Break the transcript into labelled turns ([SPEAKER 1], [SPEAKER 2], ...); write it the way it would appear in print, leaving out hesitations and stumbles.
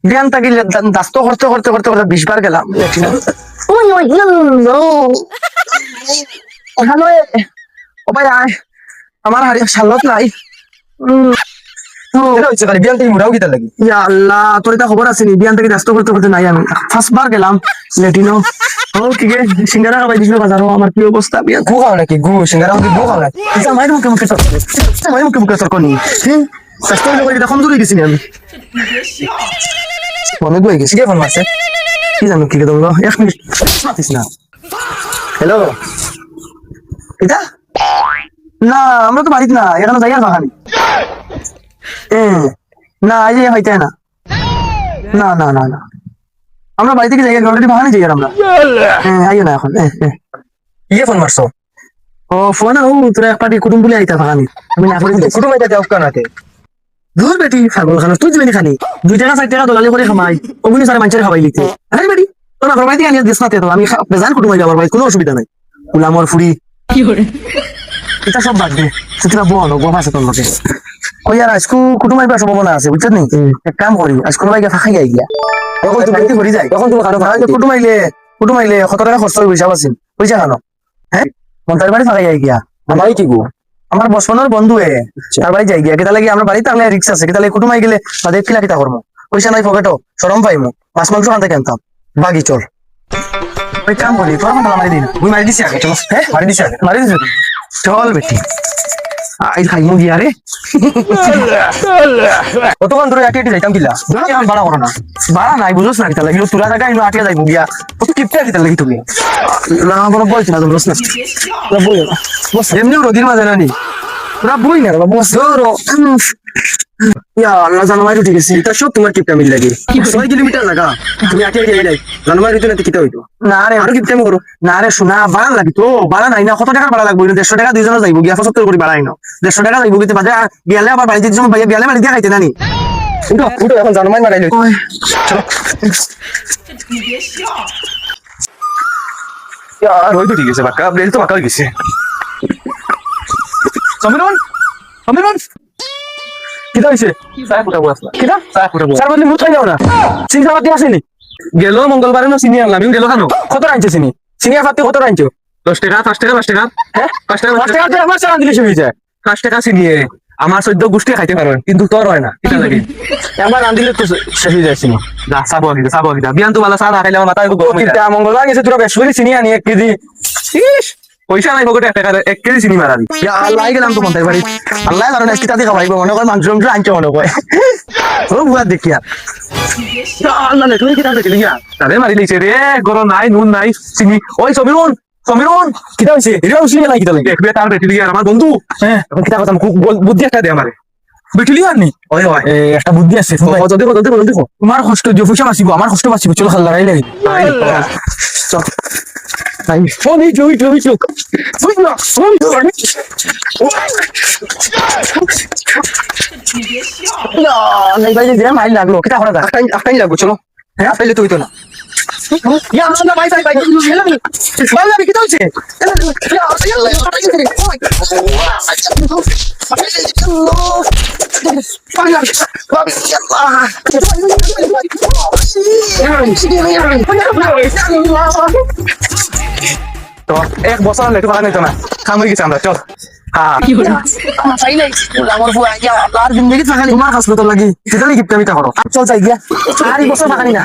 [SPEAKER 1] বিয়ান তাকিলে দাস্ত করতে করতে করতে করতে 20 বার গেলাম ও ভাই আয় আমার হারিয়ে শালত নাই বিয়ান থেকে মুড়াও কিতা লাগি আল্লাহ তোর এটা খবর আছে নি বিয়ান থেকে দাস্ত করতে করতে নাই আমি ফার্স্ট বার গেলাম লেটিনো ও কি গে সিঙ্গারা খাবাই দিছিল বাজারও আমার কি অবস্থা বিয়ান গু খাও নাকি গু সিঙ্গারা কি গু খাও নাকি মাইর মুখে মুখে তর্ক মাইর মুখে মুখে তর্ক নি স্বাস্থ্য করে এটা কমজোরি গেছি আমি মনে বই গেছি কে ফোন মারছে কি জানো কি কেদম এক মিনিট মাতিস না হ্যালো এটা না আমরা তো বাড়িতে না এখানে যাই আর বাগানি না আজ হইতে না না না না না আমরা বাড়ি থেকে যাই অলরেডি বাগানে যাই আর আমরা আইও না এখন ইয়ে ফোন মারছো ও ফোন ও তোরা এক পার্টি কুটুম বলে আইতা বাগানি আমি না করে কুটুম আইতা দেও কানাতে দূর বেটি ছাগল খানো তুই যাবি খালি 2 টাকা 4 টাকা দলালি করে খামাই ওগুলি সারা মানুষের খাবাই লিখতে আরে বেটি তোর আমার বাড়িতে আনিয়ে দিস না তো আমি বেজান কুটুম আইবা আমার বাড়ি কোনো অসুবিধা নাই উলামর ফুরি কি করে এটা সব বাদ দে সেটা বল গো ভাষা তোর লোকে ওই আর আজকু কুটুম আইবা সম্ভাবনা আছে বুঝছ নি এক কাম করি আজকু ভাইকে ফাঁকাই আই গিয়া তখন তুই বাড়িতে ঘুরে যাই তখন তুমি খানো ভাই কুটুম আইলে কত টাকা খরচ হইব হিসাব আছে পয়সা খানো হ্যাঁ মন্তার বাড়ি ফাঁকাই আই গিয়া আমার কি গো আমার বসপনের বন্ধু তার বাড়ি যাই গিয়া কেতা লাগি আমরা বাড়িতে আনলে রিক্স আছে কেতা লাগি কুটুম আই গেলে তাদের কিলা কিতা করবো পয়সা নাই পকেটও শরম পাইমু মাছ মাংস খান থেকে আনতাম বাগি চল ওই কাম করি তোর মতো মারি দিন তুই মারি দিছি আগে চলো হ্যাঁ মারি দিছি চল বেটি আই খাইমু গিয়া রে কতক্ষণ ধরে আটকে যাইতাম কিলা এখন ভাড়া করো না ভাড়া নাই বুঝোস না কিতা লাগি তোরা জায়গা ইনো আটকে যাইবো গিয়া কত কিপটা কিতা লাগি তুমি না কোনো বলছি না তো বুঝছ না বল বস এমনি রোদির মাঝে না নি তোরা বই না বাবা বস ধরো ইয়া আল্লাহ জানুয়ারি উঠে গেছি এটা সব তোমার কিপটা মিল লাগে 6 কিলোমিটার লাগা তুমি আটকে যাই জানুয়ারি তো না কিতা হইতো না রে আর কিপটা করো না রে শোনা ভাড়া লাগি তো ভাড়া নাই না কত টাকা ভাড়া লাগবে 150 টাকা দুইজনে যাইবো গিয়া 75 করে ভাড়া আইনো 150 টাকা যাইবো কিন্তু বাজে গিয়ালে আবার বাড়িতে জন্য ভাইয়া গিয়ালে বাড়ি দিয়া খাইতে নানি উঠো এখন জানুয়ারি মারাই লই চলো यार होई तो ठीक है बाका ब्रेल तो बाका हो गइছে সমিরন কিটা হইছে সারা ফুটা বসলা কিটা সারা ফুটা বসলা সারা বদলে মুত খাই যাও না সিং সাবাতি আসেনি গেল মঙ্গলবারে না সিনি আনলাম আমি গেল কেন কত রাইছে সিনি সিনি ফাতে কত রাইছো 10 টাকা 5 টাকা 5 টাকা হ্যাঁ 5 টাকা 5 টাকা তো আমার চালান দিলে হয়ে যায় 5 টাকা সিনি আমার 14 গুষ্টি খাইতে পারবেন কিন্তু তোর হয় না কিটা লাগে একবার রান দিলে তো শেষ যাইছি না যা সাবো গিদা বিয়ান তো বালা সারা খাইলে আমার মাথা গরম হয়ে যায় মঙ্গলবার গেছে তোরা বেশি চিনি আনি 1 কেজি ইস পয়সা নাই পকেটে 1 কেজি চিনি মারাবি ইয়া আল্লাহ গেলাম তো মন্তাই বাড়ি আল্লাহ জানে আজকে তাতে খাওয়াইবো মনে কর মাংস আনছো মনে কয় ও বুয়া দেখিয়া আল্লাহ নে তুই কি তাতে গেলি গিয়া তারে মারি লইছে রে গরম নাই নুন নাই চিনি ওই সমীরন কিটা হইছে এরা উসি নাই কিটা লাগে দেখবে তার বেটি লিয়া আমার বন্ধু হ্যাঁ এখন কিটা কথা বুদ্ধি একটা দে আমারে বেটি লিয়া নি ওই একটা বুদ্ধি আছে যদি তোমার কষ্ট যে পয়সা বাঁচিব আমার কষ্ট বাঁচিব চল খাল লড়াই লাগি চল নাই ফোন এই জুই তুই না ফোন নাই ভাই যে মাইল লাগলো কিটা করা যায় আটাই লাগলো চলো হ্যাঁ আটাইলে তুই তো না ইয়া না ভাই বালা কি তো হইছে তো এক বছর লেটু ভাড়া নিত না কাম হয়ে গেছে আমরা চল তোমার হাসপাতাল লাগি সেটা গিফট আমি তা করো চল যাই গিয়া আর এই বছর ভাড়া নি না